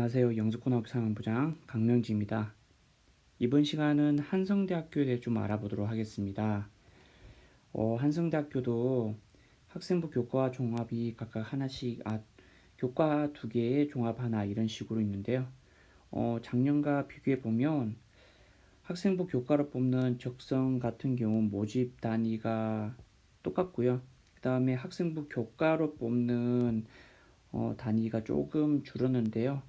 안녕하세요. 영주권학 상부장 강명지입니다. 이번 시간은 한성대학교에 대해 좀 알아보도록 하겠습니다. 한성대학교도 학생부 교과 종합이 각각 하나씩, 교과 두 개의 종합 하나 이런 식으로 있는데요. 작년과 비교해 보면 학생부 교과로 뽑는 적성 같은 경우 모집 단위가 똑같고요. 그 다음에 학생부 교과로 뽑는 단위가 조금 줄었는데요.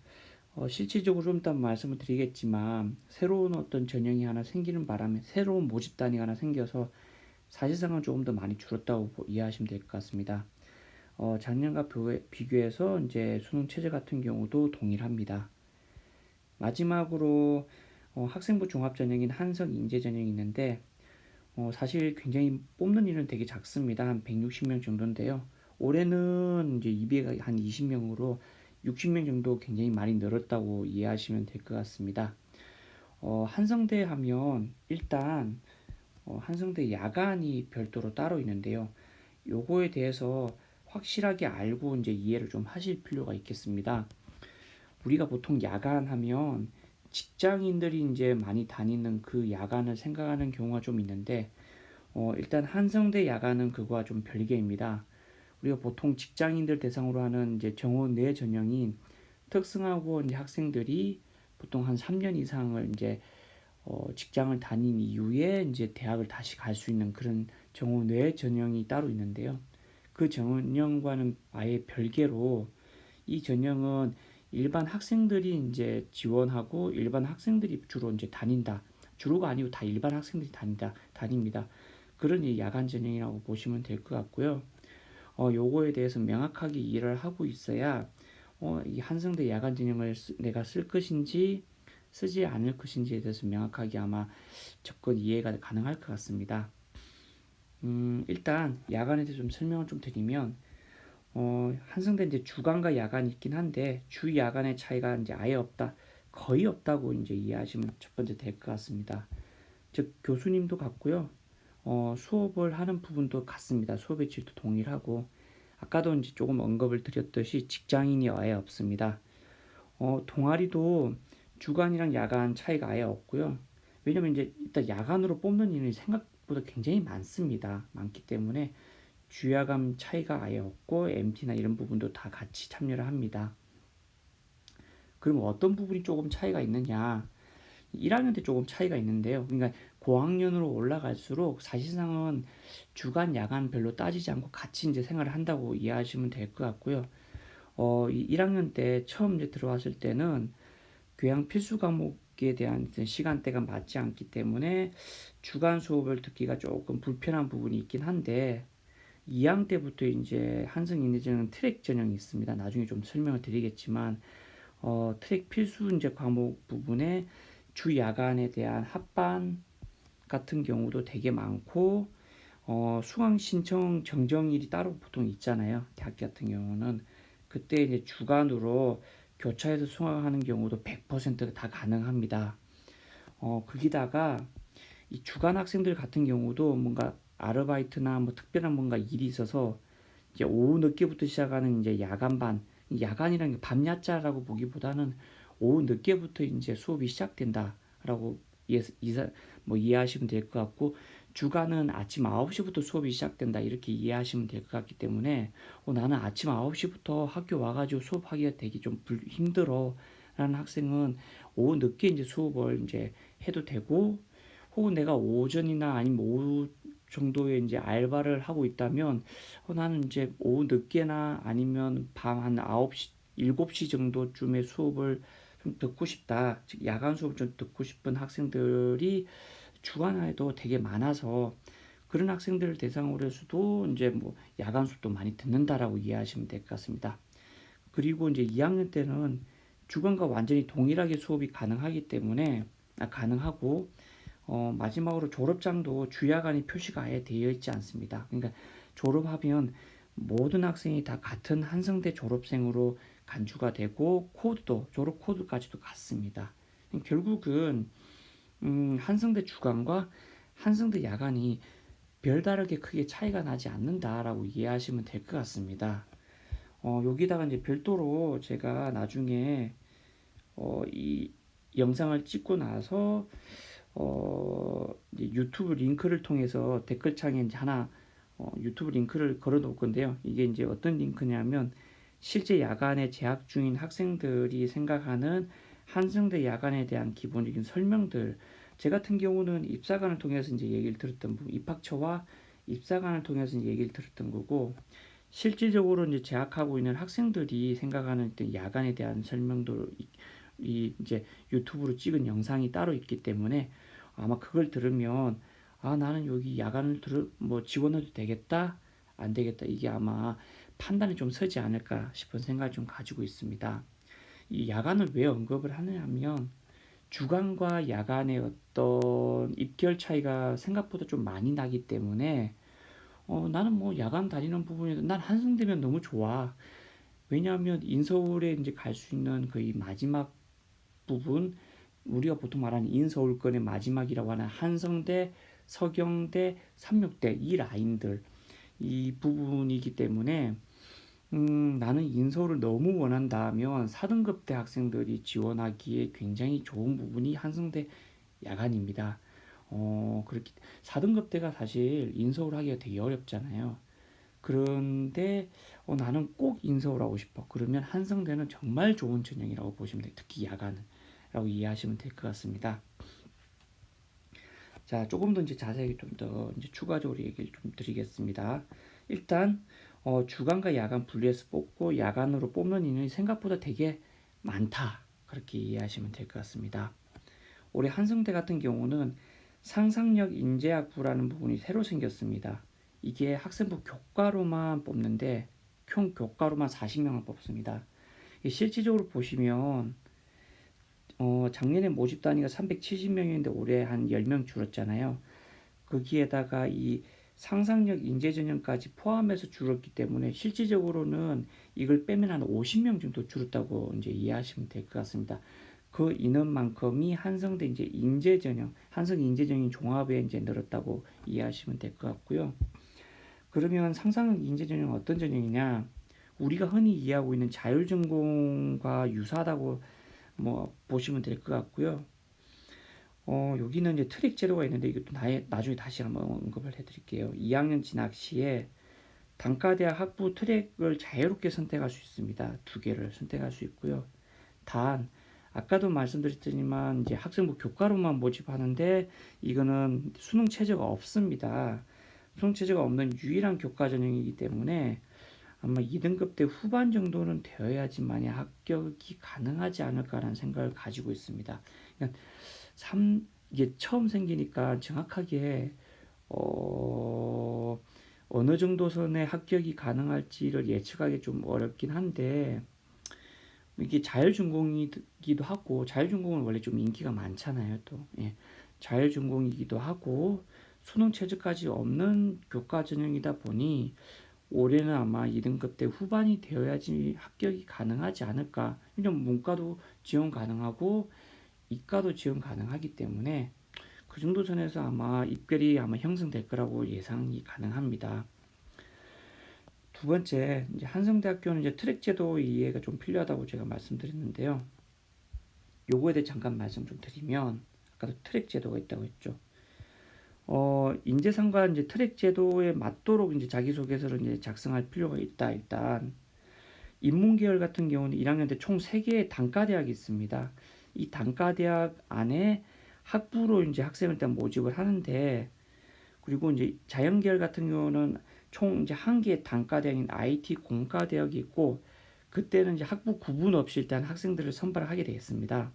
실질적으로 좀 이따 말씀을 드리겠지만 새로운 어떤 전형이 하나 생기는 바람에 새로운 모집 단위가 하나 생겨서 사실상은 조금 더 많이 줄었다고 이해하시면 될 것 같습니다. 작년과 비교해서 이제 수능 체제 같은 경우도 동일합니다. 마지막으로 학생부 종합 전형인 한성 인재 전형이 있는데 사실 굉장히 뽑는 일은 되게 작습니다. 한 160명 정도인데요. 올해는 이제 200, 한 20명으로 60명 정도 굉장히 많이 늘었다고 이해하시면 될 것 같습니다. 한성대 하면 일단 한성대 야간이 별도로 따로 있는데요. 요거에 대해서 확실하게 알고 이제 이해를 좀 하실 필요가 있겠습니다. 우리가 보통 야간 하면 직장인들이 이제 많이 다니는 그 야간을 생각하는 경우가 좀 있는데 일단 한성대 야간은 그거와 좀 별개입니다. 우리가 보통 직장인들 대상으로 하는 이제 정원 내 전형인 특성화고 이제 학생들이 보통 한 3년 이상을 이제 직장을 다닌 이후에 이제 대학을 다시 갈 수 있는 그런 정원 내 전형이 따로 있는데요. 그 전형과는 아예 별개로 이 전형은 일반 학생들이 이제 지원하고 일반 학생들이 주로 이제 다닌다. 주로가 아니고 다 일반 학생들이 다닙니다. 그런 야간 전형이라고 보시면 될 것 같고요. 요거에 대해서 명확하게 이해를 하고 있어야 이 한성대 야간 전형을 내가 쓸 것인지 쓰지 않을 것인지에 대해서 명확하게 아마 접근 이해가 가능할 것 같습니다. 일단 야간에 대해서 좀 설명을 좀 드리면 한성대 이제 주간과 야간이 있긴 한데 주 야간의 차이가 이제 아예 없다, 거의 없다고 이제 이해하시면 첫 번째 될 것 같습니다. 즉 교수님도 같고요. 수업을 하는 부분도 같습니다. 수업의 질도 동일하고 아까도 이제 조금 언급을 드렸듯이 직장인이 아예 없습니다. 동아리도 주간이랑 야간 차이가 아예 없고요. 왜냐면 이제 일단 야간으로 뽑는 인원이 생각보다 굉장히 많기 때문에 주야간 차이가 아예 없고 MT나 이런 부분도 다 같이 참여를 합니다. 그럼 어떤 부분이 조금 차이가 있느냐? 1학년 때 조금 차이가 있는데요. 그러니까 고학년으로 올라갈수록 사실상은 주간, 야간 별로 따지지 않고 같이 이제 생활을 한다고 이해하시면 될 것 같고요. 1학년 때 처음 이제 들어왔을 때는 교양 필수 과목에 대한 시간대가 맞지 않기 때문에 주간 수업을 듣기가 조금 불편한 부분이 있긴 한데 2학년 때부터 이제 한성 인내전형 트랙 전형이 있습니다. 나중에 좀 설명을 드리겠지만 트랙 필수 이제 과목 부분에 주 야간에 대한 합반 같은 경우도 되게 많고 수강 신청 정정일이 따로 보통 있잖아요. 대학 같은 경우는 그때 이제 주간으로 교차해서 수강하는 경우도 100%다 가능합니다. 거기다가 이 주간 학생들 같은 경우도 뭔가 아르바이트나 뭐 특별한 뭔가 일이 있어서 이제 오후 늦게부터 시작하는 이제 야간반, 야간이라는 게 밤야자라고 보기보다는 오후 늦게부터 이제 수업이 시작된다라고 이해하시면 될 것 같고, 주간은 아침 9시부터 수업이 시작된다 이렇게 이해하시면 될 것 같기 때문에 나는 아침 9시부터 학교 와가지고 수업하기가 되게 좀 힘들어 라는 학생은 오후 늦게 이제 수업을 이제 해도 되고, 혹은 내가 오전이나 아니면 오후 정도에 이제 알바를 하고 있다면 나는 이제 오후 늦게나 아니면 밤 한 9시, 7시 정도쯤에 수업을 좀 듣고 싶다. 즉 야간 수업을 좀 듣고 싶은 학생들이 주간에도 되게 많아서 그런 학생들을 대상으로 해서도 이제 뭐 야간 수업도 많이 듣는다라고 이해하시면 될 것 같습니다. 그리고 이제 2학년 때는 주간과 완전히 동일하게 수업이 가능하기 때문에 가능하고 마지막으로 졸업장도 주야간이 표시가 아예 되어 있지 않습니다. 그러니까 졸업하면 모든 학생이 다 같은 한성대 졸업생으로 간주가 되고 코드도 졸업 코드까지도 같습니다. 결국은 한성대 주간과 한성대 야간이 별다르게 크게 차이가 나지 않는다라고 이해하시면 될 것 같습니다. 여기다가 이제 별도로 제가 나중에 이 영상을 찍고 나서 이제 유튜브 링크를 통해서 댓글창에 이제 하나 유튜브 링크를 걸어 놓을 건데요. 이게 이제 어떤 링크냐면 실제 야간에 재학 중인 학생들이 생각하는 한성대 야간에 대한 기본적인 설명들. 제 같은 경우는 입사관을 통해서 이제 얘기를 들었던 부분, 입학처와 입사관을 통해서 이제 얘기를 들었던 거고, 실질적으로 이제 재학하고 있는 학생들이 생각하는 어떤 야간에 대한 설명도 이 이제 유튜브로 찍은 영상이 따로 있기 때문에 아마 그걸 들으면 나는 여기 야간을 지원해도 되겠다 안 되겠다, 이게 아마 판단이 좀 서지 않을까 싶은 생각을 좀 가지고 있습니다. 이 야간을 왜 언급을 하냐면 주간과 야간의 어떤 입결 차이가 생각보다 좀 많이 나기 때문에 나는 뭐 야간 다니는 부분에서 난 한승대면 너무 좋아. 왜냐하면 인서울에 이제 갈 수 있는 거의 마지막 부분, 우리가 보통 말하는 인서울권의 마지막이라고 하는 한성대, 서경대, 삼육대 이 라인들, 이 부분이기 때문에 나는 인서울을 너무 원한다면 4등급대 학생들이 지원하기에 굉장히 좋은 부분이 한성대 야간입니다. 그렇게 4등급대가 사실 인서울 하기가 되게 어렵잖아요. 그런데 나는 꼭 인서울 하고 싶어. 그러면 한성대는 정말 좋은 전형이라고 보시면 돼요. 특히 야간이라고 이해하시면 될 것 같습니다. 자, 조금 더 이제 자세하게 좀 더 이제 추가적으로 얘기를 좀 드리겠습니다. 일단 주간과 야간 분리해서 뽑고 야간으로 뽑는 인원이 생각보다 되게 많다. 그렇게 이해하시면 될 것 같습니다. 올해 한성대 같은 경우는 상상력 인재학부라는 부분이 새로 생겼습니다. 이게 학생부 교과로만 뽑는데 총 교과로만 40명을 뽑습니다. 실질적으로 보시면 작년에 모집 단위가 370명인데 올해 한 10명 줄었잖아요. 거기에다가 이 상상력 인재 전형까지 포함해서 줄었기 때문에 실질적으로는 이걸 빼면 한 50명 정도 줄었다고 이제 이해하시면 될 것 같습니다. 그 인원만큼이 한성대 이제 인재 전형, 한성 인재 전형 종합에 이제 늘었다고 이해하시면 될 것 같고요. 그러면 상상 인재 전형은 어떤 전형이냐? 우리가 흔히 이해하고 있는 자율전공과 유사하다고 뭐 보시면 될 것 같고요. 여기는 이제 트랙 제도가 있는데 이것도 나중에 다시 한번 언급을 해드릴게요. 2학년 진학 시에 단과대학 학부 트랙을 자유롭게 선택할 수 있습니다. 두 개를 선택할 수 있고요. 단 아까도 말씀드렸지만 이제 학생부 교과로만 모집하는데 이거는 수능 체제가 없습니다. 수능 체제가 없는 유일한 교과 전형이기 때문에 아마 2등급 때 후반 정도는 되어야지만이 합격이 가능하지 않을까라는 생각을 가지고 있습니다. 그러니까 이게 처음 생기니까 정확하게 어느 정도 선에 합격이 가능할지를 예측하기 좀 어렵긴 한데, 이게 자율전공이기도 하고 자율전공은 원래 좀 인기가 많잖아요. 또 자율전공이기도 하고 수능 최저까지 없는 교과 전형이다 보니 올해는 아마 2등급 때 후반이 되어야지 합격이 가능하지 않을까. 왜냐면 문과도 지원 가능하고 이과도 지원 가능하기 때문에 그 정도 선에서 아마 입결이 아마 형성될 거라고 예상이 가능합니다. 두 번째, 이제 한성대학교는 이제 트랙 제도 이해가 좀 필요하다고 제가 말씀드렸는데요. 요거에 대해 잠깐 말씀 좀 드리면, 아까도 트랙 제도가 있다고 했죠. 인재상과 이제 트랙 제도에 맞도록 이제 자기소개서를 이제 작성할 필요가 있다. 일단 인문계열 같은 경우는 1학년 때 총 3개의 단과대학이 있습니다. 이 단과대학 안에 학부로 이제 학생을 일단 모집을 하는데, 그리고 이제 자연계열 같은 경우는 총 이제 한 개의 단과대학인 IT 공과대학이 있고, 그때는 이제 학부 구분 없이 일단 학생들을 선발을 하게 되겠습니다.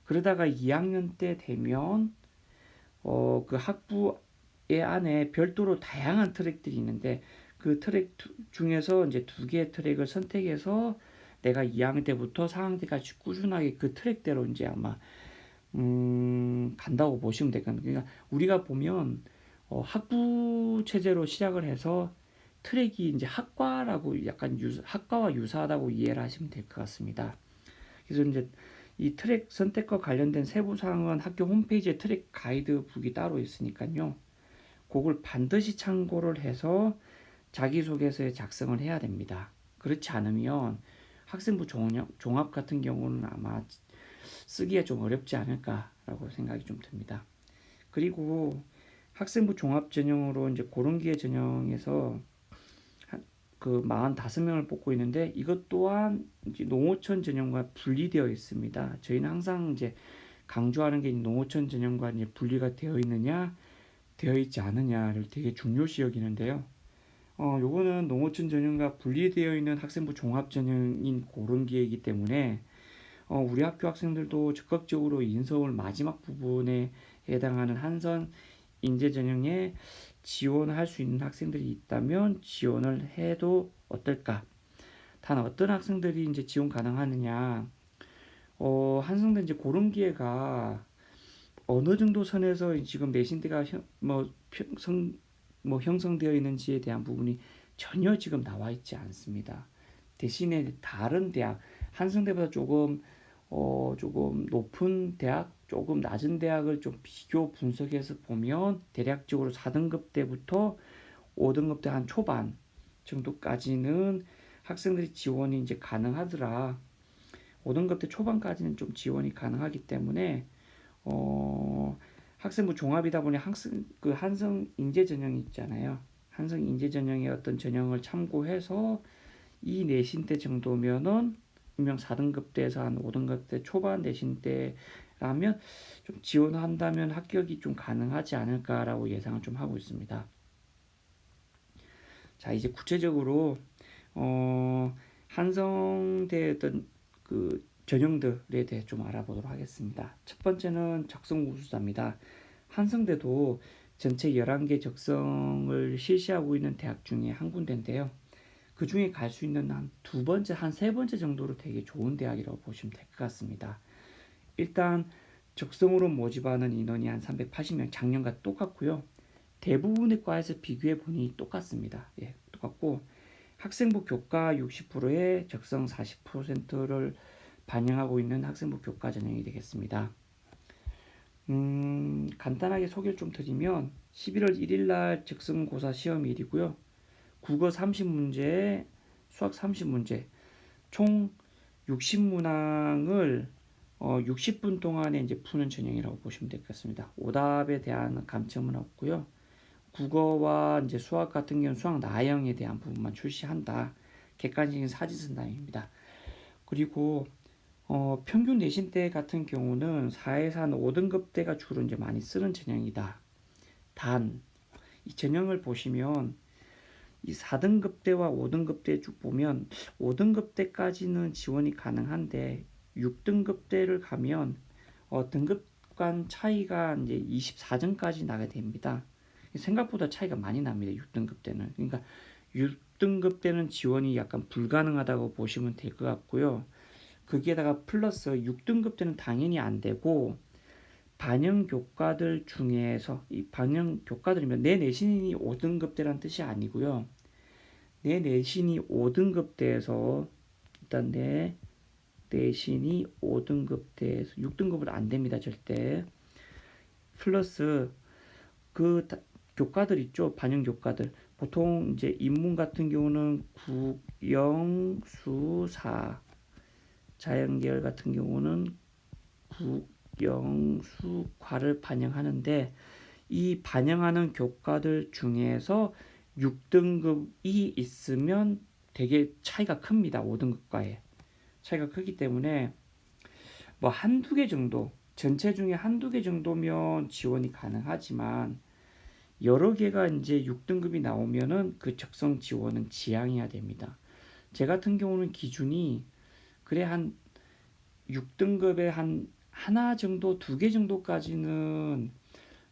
그러다가 2학년 때 되면 그 학부의 안에 별도로 다양한 트랙들이 있는데 그 트랙 중에서 이제 2개의 트랙을 선택해서 내가 2학년 때부터 4학년 때까지 꾸준하게 그 트랙대로 이제 아마 간다고 보시면 되거든요. 그러니까 우리가 보면 학부 체제로 시작을 해서 트랙이 이제 학과라고 약간 학과와 유사하다고 이해를 하시면 될 것 같습니다. 그래서 이제 이 트랙 선택과 관련된 세부 사항은 학교 홈페이지에 트랙 가이드북이 따로 있으니까요. 그걸 반드시 참고를 해서 자기소개서에 작성을 해야 됩니다. 그렇지 않으면 학생부 종합 같은 경우는 아마 쓰기에 좀 어렵지 않을까라고 생각이 좀 듭니다. 그리고 학생부 종합 전형으로 이제 고른기회 전형에서 그 45명을 뽑고 있는데 이것 또한 이제 농어촌 전형과 분리되어 있습니다. 저희는 항상 이제 강조하는 게 농어촌 전형과 이제 분리가 되어 있느냐, 되어 있지 않느냐를 되게 중요시 여기는데요. 요거는 농어촌 전형과 분리되어 있는 학생부 종합 전형인 고른기회이기 때문에 우리 학교 학생들도 적극적으로 인서울 마지막 부분에 해당하는 한선 인재 전형에 지원할 수 있는 학생들이 있다면 지원을 해도 어떨까? 단 어떤 학생들이 이제 지원 가능하느냐? 한성대 이제 고른기회가 어느 정도 선에서 지금 내신대가 형성되어 있는지에 대한 부분이 전혀 지금 나와 있지 않습니다. 대신에 다른 대학, 한성대보다 조금 높은 대학, 조금 낮은 대학을 좀 비교 분석해서 보면 대략적으로 4등급 때부터 5등급 때 한 초반 정도까지는 학생들이 지원이 이제 가능하더라. 5등급 때 초반까지는 좀 지원이 가능하기 때문에 학생부 종합이다 보니 한성 인재 전형이 있잖아요. 한성 인재 전형의 어떤 전형을 참고해서 이 내신 때 정도면은 분명 4등급 대에서 한 5등급 대 초반 내신 때라면 좀 지원한다면 합격이 좀 가능하지 않을까라고 예상을 좀 하고 있습니다. 자, 이제 구체적으로 한성대 어떤 그 전형들에 대해 좀 알아보도록 하겠습니다. 첫 번째는 적성 우수자입니다. 한성대도 전체 11개 적성을 실시하고 있는 대학 중에 한 군데인데요. 그 중에 갈 수 있는 한 두 번째, 한 세 번째 정도로 되게 좋은 대학이라고 보시면 될 것 같습니다. 일단 적성으로 모집하는 인원이 한 380명, 작년과 똑같고요. 대부분의 과에서 비교해 보니 똑같습니다. 예, 똑같고 학생부 교과 60%에 적성 40%를 반영하고 있는 학생부 교과 전형이 되겠습니다. 간단하게 소개를 좀 드리면 11월 1일 날 적성고사 시험일이고요. 국어 30문제, 수학 30문제, 총 60문항을 60분 동안에 이제 푸는 전형이라고 보시면 될 것 같습니다. 오답에 대한 감점은 없고요. 국어와 이제 수학 같은 경우는 수학 나형에 대한 부분만 출시한다. 객관적인 사지선다입니다. 그리고 평균 내신대 같은 경우는 4에서 한 5등급 대가 주로 이제 많이 쓰는 전형이다. 단 이 전형을 보시면 이 4등급 대와 5등급 대 쭉 보면 5등급 대까지는 지원이 가능한데 6등급 대를 가면 등급 간 차이가 이제 24점까지 나게 됩니다. 생각보다 차이가 많이 납니다. 6등급 때는. 그러니까 6등급 때는 지원이 약간 불가능하다고 보시면 될 것 같고요. 거기에다가 플러스 6등급 때는 당연히 안 되고 반영 교과들 중에서 이 반영 교과들이면 내 내신이 5등급 대란 뜻이 아니고요. 내 내신이 5등급 대에서 일단 내 내신이 5등급 대에서 6등급은 안 됩니다. 절대. 플러스 그 교과들 있죠. 반영 교과들. 보통 이제 인문 같은 경우는 국영, 수, 사. 자연계열 같은 경우는 국영, 수, 과를 반영하는데 이 반영하는 교과들 중에서 6등급이 있으면 되게 차이가 큽니다. 5등급과의 차이가 크기 때문에 뭐 한두 개 정도, 전체 중에 한두 개 정도면 지원이 가능하지만 여러 개가 이제 6등급이 나오면은 그 적성 지원은 지양해야 됩니다. 제 같은 경우는 기준이 그래 한 6등급에 한 하나 정도, 두 개 정도까지는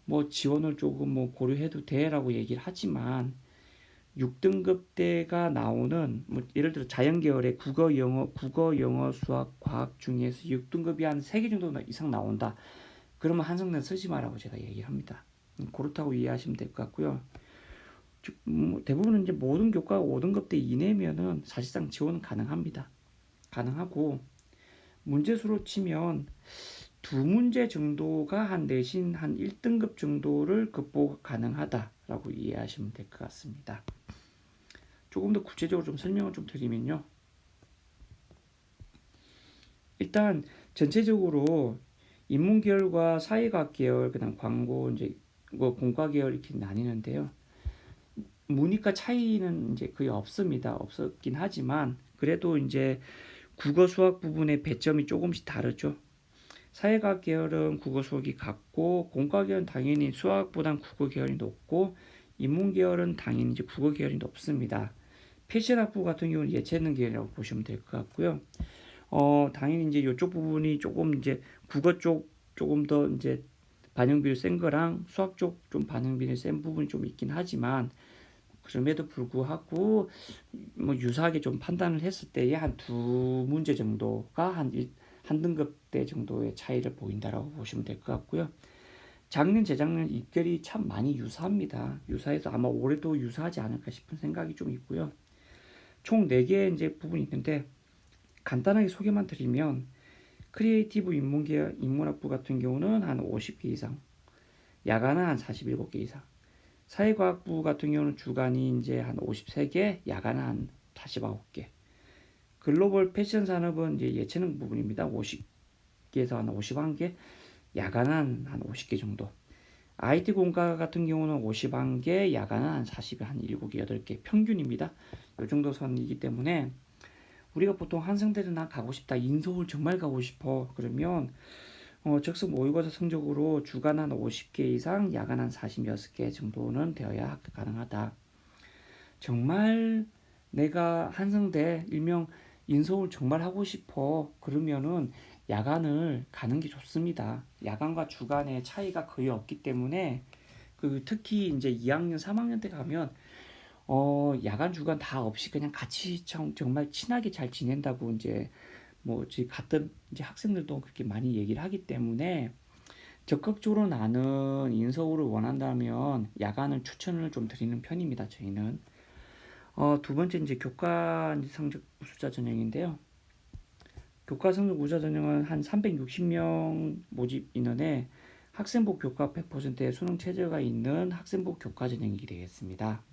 뭐 지원을 조금 뭐 고려해도 돼라고 얘기를 하지만 6등급 대가 나오는 뭐 예를 들어 자연계열의 국어, 영어, 수학, 과학 중에서 6등급이 한 3개 정도 이상 나온다. 그러면 한성대 쓰지 마라고 제가 얘기를 합니다. 그렇다고 이해하시면 될 것 같고요. 대부분 이제 모든 교과가 5등급 대 이내면은 사실상 지원은 가능합니다. 가능하고 문제수로 치면 두 문제 정도가 한 내신 한 1등급 정도를 극복 가능하다라고 이해하시면 될 것 같습니다. 조금 더 구체적으로 좀 설명을 좀 드리면요. 일단 전체적으로 인문계열과 사회과학 계열, 그다음 광고 이제 뭐 공과 계열 이렇게 나뉘는데요. 문이과 차이는 이제 거의 없습니다. 없었긴 하지만 그래도 이제 국어 수학 부분의 배점이 조금씩 다르죠. 사회과학 계열은 국어 수학이 같고 공과 계열은 당연히 수학보단 국어 계열이 높고 인문 계열은 당연히 이제 국어 계열이 높습니다. 필신학부 같은 경우는 예체능 계열이라고 보시면 될 것 같고요. 당연히 이제 이쪽 부분이 조금 이제 국어 쪽 조금 더 이제 반영비율 센 거랑 수학 쪽 좀 반영비율 센 부분이 좀 있긴 하지만 그럼에도 불구하고 뭐 유사하게 좀 판단을 했을 때에 한 두 문제 정도가 한 등급대 정도의 차이를 보인다라고 보시면 될 것 같고요. 작년, 재작년 입결이 참 많이 유사합니다. 유사해서 아마 올해도 유사하지 않을까 싶은 생각이 좀 있고요. 총 4개의 이제 부분이 있는데 간단하게 소개만 드리면 크리에이티브 인문계열 인문학부 같은 경우는 한 50개 이상, 야간은 한 47개 이상, 사회과학부 같은 경우는 주간이 이제 한 53개, 야간은 한 49개. 글로벌 패션 산업은 이제 예체능 부분입니다. 50개에서 한 51개, 야간은 한 50개 정도. IT 공과 같은 경우는 51개, 야간은 한 40에 한 7개, 8개 평균입니다. 이 정도 선이기 때문에 우리가 보통 한성대를 나 가고 싶다, 인서울 정말 가고 싶어 그러면 적성 모의고사 성적으로 주간 한 50개 이상, 야간 한 46개 정도는 되어야 합격 가능하다. 정말 내가 한성대 일명 인서울 정말 하고 싶어 그러면은 야간을 가는 게 좋습니다. 야간과 주간의 차이가 거의 없기 때문에 특히 이제 2학년, 3학년 때 가면 야간 주간 다 없이 그냥 같이 정말 친하게 잘 지낸다고 이제 같은 이제 학생들도 그렇게 많이 얘기를 하기 때문에 적극적으로 나는 인서울을 원한다면 야간은 추천을 좀 드리는 편입니다. 저희는 두 번째 이제 교과 성적 우수자 전형인데요. 교과 성적 우수자 전형은 한 360명 모집 인원에 학생부 교과 100%의 수능 최저가 있는 학생부 교과 전형이 되겠습니다.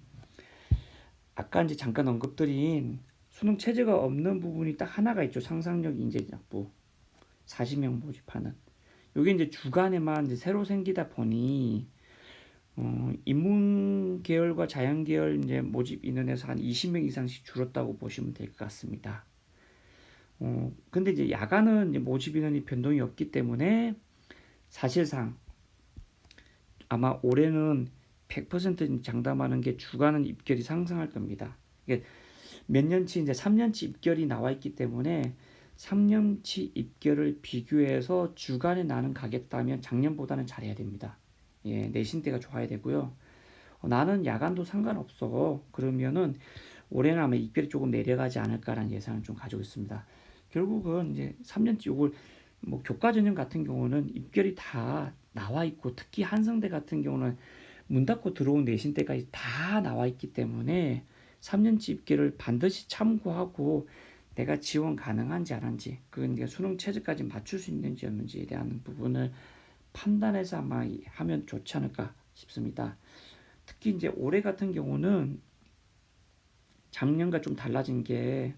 아까 이제 잠깐 언급드린 수능 최저가 없는 부분이 딱 하나가 있죠. 상상력 인재작부 40명 모집하는. 요게 이제 주간에만 이제 새로 생기다 보니 인문 계열과 자연 계열 이제 모집 인원에서 한 20명 이상씩 줄었다고 보시면 될 것 같습니다. 근데 이제 야간은 이제 모집 인원이 변동이 없기 때문에 사실상 아마 올해는 100% 장담하는 게 주간은 입결이 상승할 겁니다. 몇 년치 이제 3년치 입결이 나와 있기 때문에 3년치 입결을 비교해서 주간에 나는 가겠다면 작년보다는 잘해야 됩니다. 예, 내신대가 좋아야 되고요. 나는 야간도 상관없어. 그러면은 올해는 아마 입결이 조금 내려가지 않을까라는 예상을 좀 가지고 있습니다. 결국은 이제 3년치 요걸 교과 전형 같은 경우는 입결이 다 나와 있고 특히 한성대 같은 경우는 문 닫고 들어온 내신대까지 다 나와 있기 때문에 3년치 입결을 반드시 참고하고 내가 지원 가능한지 안 한지 그건 내가 수능 최저까지 맞출 수 있는지 없는지에 대한 부분을 판단해서 아마 하면 좋지 않을까 싶습니다. 특히 이제 올해 같은 경우는 작년과 좀 달라진 게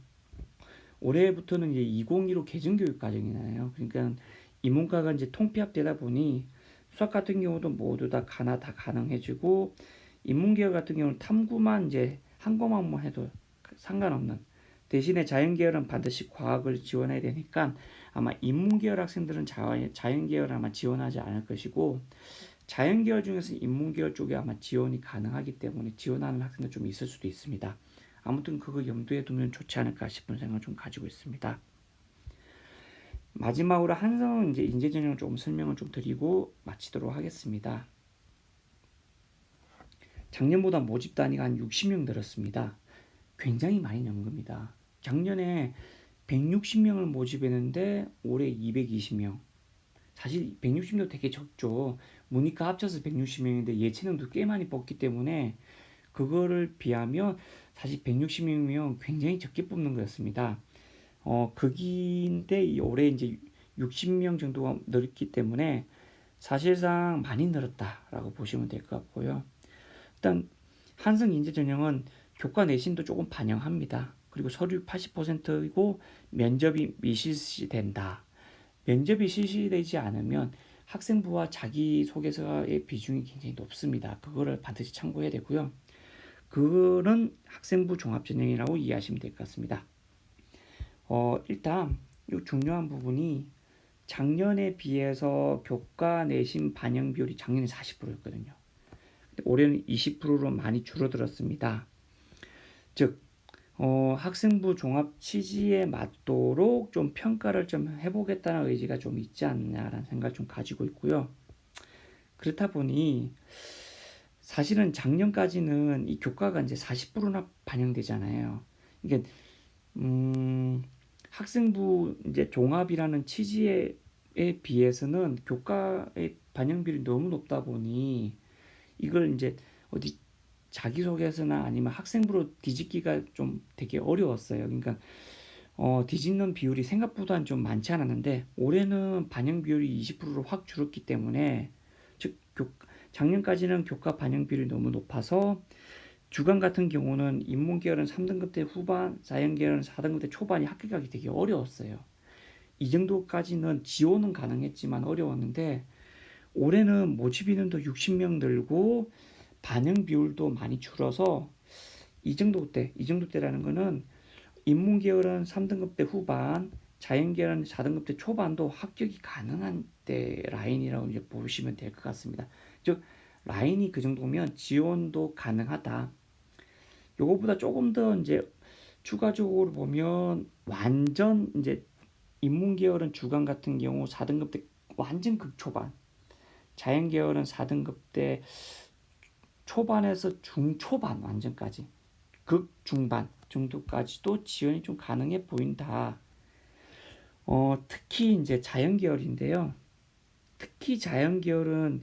올해부터는 이제 2015 개정교육 과정이나요. 그러니까 인문과가 이제 통폐합되다 보니 수학 같은 경우도 모두 다 가능해지고 인문계열 같은 경우는 탐구만 이제 한 과목만 해도 상관없는 대신에 자연계열은 반드시 과학을 지원해야 되니까 아마 인문계열 학생들은 자연계열 아마 지원하지 않을 것이고 자연계열 중에서 인문계열 쪽에 아마 지원이 가능하기 때문에 지원하는 학생들 좀 있을 수도 있습니다. 아무튼 그거 염두에 두면 좋지 않을까 싶은 생각을 좀 가지고 있습니다. 마지막으로 한성 이제 인재 전형 조금 설명을 좀 드리고 마치도록 하겠습니다. 작년보다 모집 단위가 한 60명 늘었습니다. 굉장히 많이 는 겁니다. 작년에 160명을 모집했는데 올해 220명. 사실 160명 되게 적죠. 문이과 합쳐서 160명인데 예체능도 꽤 많이 뽑기 때문에 그거를 비하면 사실 160명이면 굉장히 적게 뽑는 거였습니다. 극인데 올해 이제 60명 정도가 늘었기 때문에 사실상 많이 늘었다라고 보시면 될 것 같고요. 일단 한성 인재 전형은 교과 내신도 조금 반영합니다. 그리고 서류 80%이고 면접이 미실시된다. 면접이 실시되지 않으면 학생부와 자기소개서의 비중이 굉장히 높습니다. 그거를 반드시 참고해야 되고요. 그거는 학생부 종합전형이라고 이해하시면 될 것 같습니다. 일단 이 중요한 부분이 작년에 비해서 교과 내신 반영 비율이 작년에 40%였거든요. 올해는 20%로 많이 줄어들었습니다. 즉 학생부 종합 취지에 맞도록 좀 평가를 좀 해보겠다는 의지가 좀 있지 않냐라는 생각을 좀 가지고 있고요. 그렇다 보니 사실은 작년까지는 이 교과가 이제 40%나 반영되잖아요. 이게 학생부 이제 종합이라는 취지에 비해서는 교과의 반영비율이 너무 높다 보니 이걸 이제 어디 자기소개서나 아니면 학생부로 뒤집기가 좀 되게 어려웠어요. 그러니까 뒤집는 비율이 생각보다는 좀 많지 않았는데 올해는 반영 비율이 20%로 확 줄었기 때문에 즉 작년까지는 교과 반영 비율이 너무 높아서 주간 같은 경우는 인문계열은 3등급 때 후반, 자연계열은 4등급 때 초반이 합격하기 되게 어려웠어요. 이 정도까지는 지원은 가능했지만 어려웠는데 올해는 모집 인원도 60명 늘고 반영 비율도 많이 줄어서 이 정도 때라는 거는 인문계열은 3등급 때 후반, 자연계열은 4등급 때 초반도 합격이 가능한 때 라인이라고 이제 보시면 될 것 같습니다. 즉 라인이 그 정도면 지원도 가능하다. 요거보다 조금 더 이제 추가적으로 보면 완전 이제 인문계열은 주간 같은 경우 4등급 때 완전 극초반, 자연계열은 4등급 때 초반에서 중초반 완전까지 극중반 정도까지도 지원이 좀 가능해 보인다. 특히 이제 자연계열인데요. 특히 자연계열은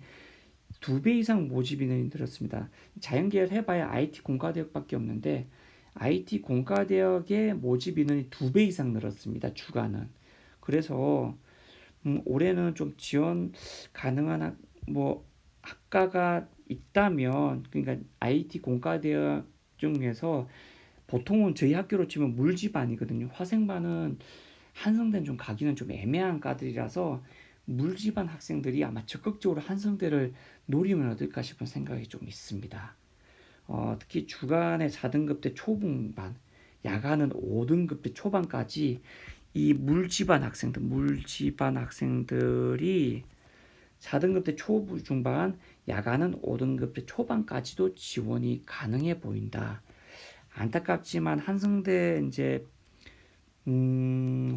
2배 이상 모집 인원이 늘었습니다. 자연계열 해봐야 IT 공과대학밖에 없는데 IT 공과대학의 모집 인원이 2배 이상 늘었습니다. 주간은. 그래서 올해는 좀 지원 가능한 뭐 학과가 있다면 그러니까 IT 공과대학 중에서 보통은 저희 학교로 치면 물집안이거든요. 화생반은 한성대는 좀 가기는 좀 애매한 과들이라서 물집안 학생들이 아마 적극적으로 한성대를 노리면 어떨까 싶은 생각이 좀 있습니다. 특히 주간에 4등급 때 초중반, 야간은 5등급 때 초반까지 이 물집안 학생들이 4등급 때 초부 중반, 야간은 5등급 때 초반까지도 지원이 가능해 보인다. 안타깝지만 한성대 이제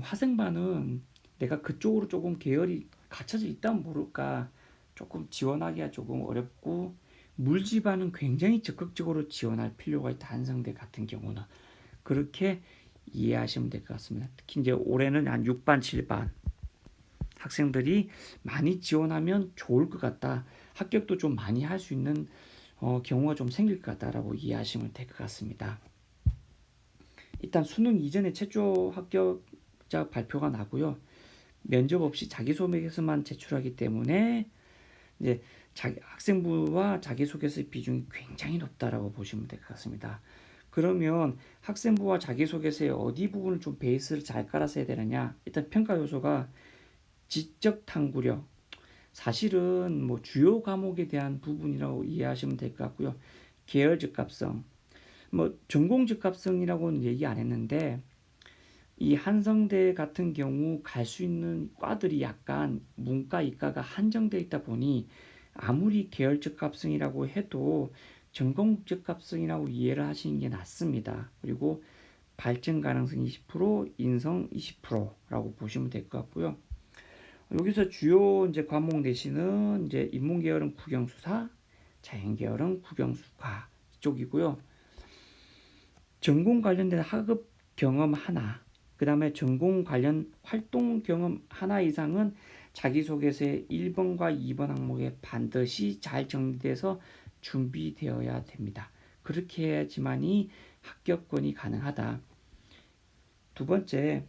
화생반은 내가 그쪽으로 조금 계열이 갖춰져 있다면 모를까 조금 지원하기가 조금 어렵고 물집안은 굉장히 적극적으로 지원할 필요가 있다. 한성대 같은 경우는 그렇게 이해하시면 될 것 같습니다. 특히 이제 올해는 한 6반, 7반 학생들이 많이 지원하면 좋을 것 같다. 합격도 좀 많이 할 수 있는 경우가 좀 생길 것 같다라고 이해하시면 될 것 같습니다. 일단 수능 이전에 최초 합격자 발표가 나고요. 면접 없이 자기소개서만 제출하기 때문에 이제 학생부와 자기소개서의 비중이 굉장히 높다라고 보시면 될 것 같습니다. 그러면 학생부와 자기소개서의 어디 부분을 좀 베이스를 잘 깔아서 해야 되느냐? 일단 평가 요소가 지적 탐구력. 사실은 뭐 주요 과목에 대한 부분이라고 이해하시면 될 것 같고요. 계열 적합성. 뭐 전공 적합성이라고는 얘기 안 했는데 이 한성대 같은 경우 갈 수 있는 과들이 약간 문과, 이과가 한정되어 있다 보니 아무리 계열 적합성이라고 해도 전공 적합성이라고 이해를 하시는 게 낫습니다. 그리고 발전 가능성 20%, 인성 20%라고 보시면 될 것 같고요. 여기서 주요 이제 과목 내시는 이제 인문계열은 국영수사, 자연계열은 국영수과 이쪽이고요. 전공 관련된 학업 경험 하나, 그 다음에 전공 관련 활동 경험 하나 이상은 자기소개서의 1번과 2번 항목에 반드시 잘 정리돼서 준비되어야 됩니다. 그렇게 해야지만이 합격권이 가능하다. 두 번째,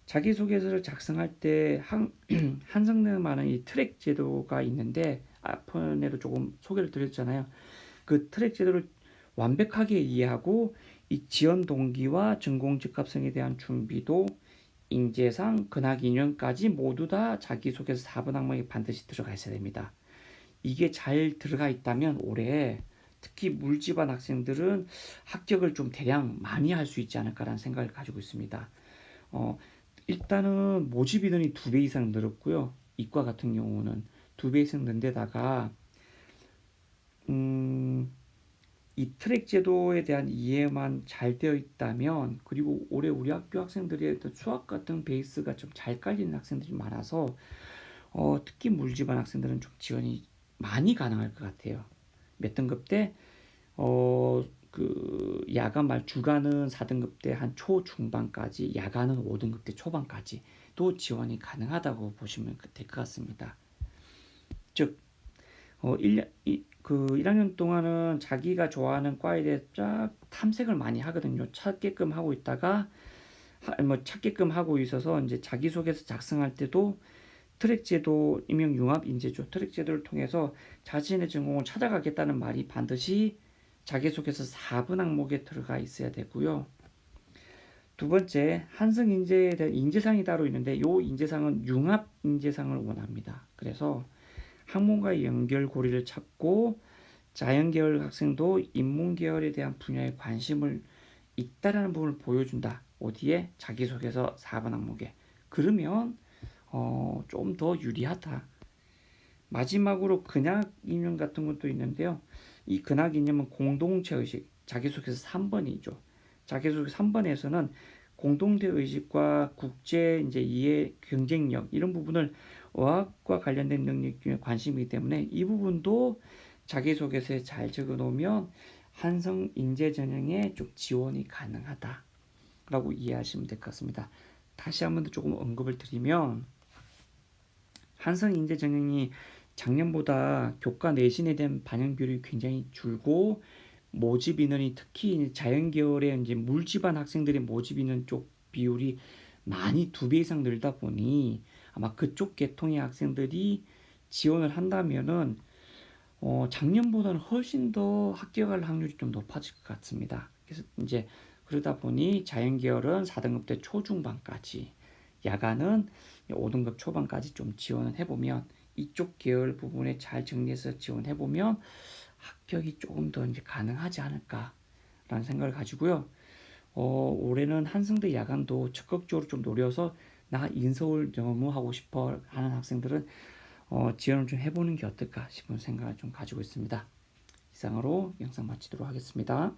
자기소개서를 작성할 때 한성대만은 이 트랙 제도가 있는데 앞번에도 조금 소개를 드렸잖아요. 그 트랙 제도를 완벽하게 이해하고 이 지원 동기와 전공 적합성에 대한 준비도 인재상, 근학 인연까지 모두 다 자기소개서 4번 항목에 반드시 들어가 있어야 됩니다. 이게 잘 들어가 있다면 올해 특히 물집안 학생들은 합격을 좀 대량 많이 할 수 있지 않을까라는 생각을 가지고 있습니다. 어, 일단은 모집 인원이 2배 이상 늘었고요. 이과 같은 경우는 2배 이상 는 데다가 이 트랙 제도에 대한 이해만 잘 되어 있다면, 그리고 올해 우리 학교 학생들의 수학 같은 베이스가 좀 잘 깔리는 학생들이 많아서 특히 물집안 학생들은 좀 지원이 많이 가능할 것 같아요. 몇 등급 때 야간 말 주간은 4등급 때 한 초중반까지, 야간은 5등급 때 초반까지 또 지원이 가능하다고 보시면 될 것 같습니다. 즉 1학년 동안은 자기가 좋아하는 과에 대해 쫙 탐색을 많이 하거든요. 찾게끔 하고 있다가 찾게끔 하고 있어서 이제 자기소개서 작성할 때도 트랙 제도, 임용 융합 인재죠. 트랙 제도를 통해서 자신의 전공을 찾아가겠다는 말이 반드시 자기소개서 4번 항목에 들어가 있어야 되고요. 두 번째, 한성 인재에 대한 인재상이 따로 있는데 이 인재상은 융합 인재상을 원합니다. 그래서 학문과의 연결고리를 찾고 자연계열 학생도 인문계열에 대한 분야에 관심을 있다라는 부분을 보여준다. 어디에? 자기소개서 4번 항목에. 그러면 좀 더 유리하다. 마지막으로 근학 이념 같은 것도 있는데요. 이 근학 이념은 공동체 의식, 자기소개서 3번이죠. 자기소개서 3번에서는 공동체 의식과 국제 이제 이해 경쟁력 이런 부분을 어학과 관련된 능력 중에 관심이기 때문에 이 부분도 자기소개서에 잘 적어 놓으면 한성 인재 전형에 좀 지원이 가능하다라고 이해하시면 될 것 같습니다. 다시 한 번 더 조금 언급을 드리면 한성 인재 전형이 작년보다 교과 내신에 대한 반영 비율이 굉장히 줄고 모집 인원이 특히 자연계열의 이제 물집안 학생들의 모집 인원 쪽 비율이 많이 2배 이상 늘다 보니 아마 그쪽 계통의 학생들이 지원을 한다면은 작년보다는 훨씬 더 합격할 확률이 좀 높아질 것 같습니다. 그래서 이제 그러다 보니 자연계열은 4등급 때 초중반까지, 야간은 5등급 초반까지 좀 지원을 해보면 이쪽 계열 부분에 잘 정리해서 지원해보면 합격이 조금 더 이제 가능하지 않을까라는 생각을 가지고요. 올해는 한성대 야간도 적극적으로 좀 노려서 나 인서울 너무 하고 싶어 하는 학생들은 지원을 좀 해보는 게 어떨까 싶은 생각을 좀 가지고 있습니다. 이상으로 영상 마치도록 하겠습니다.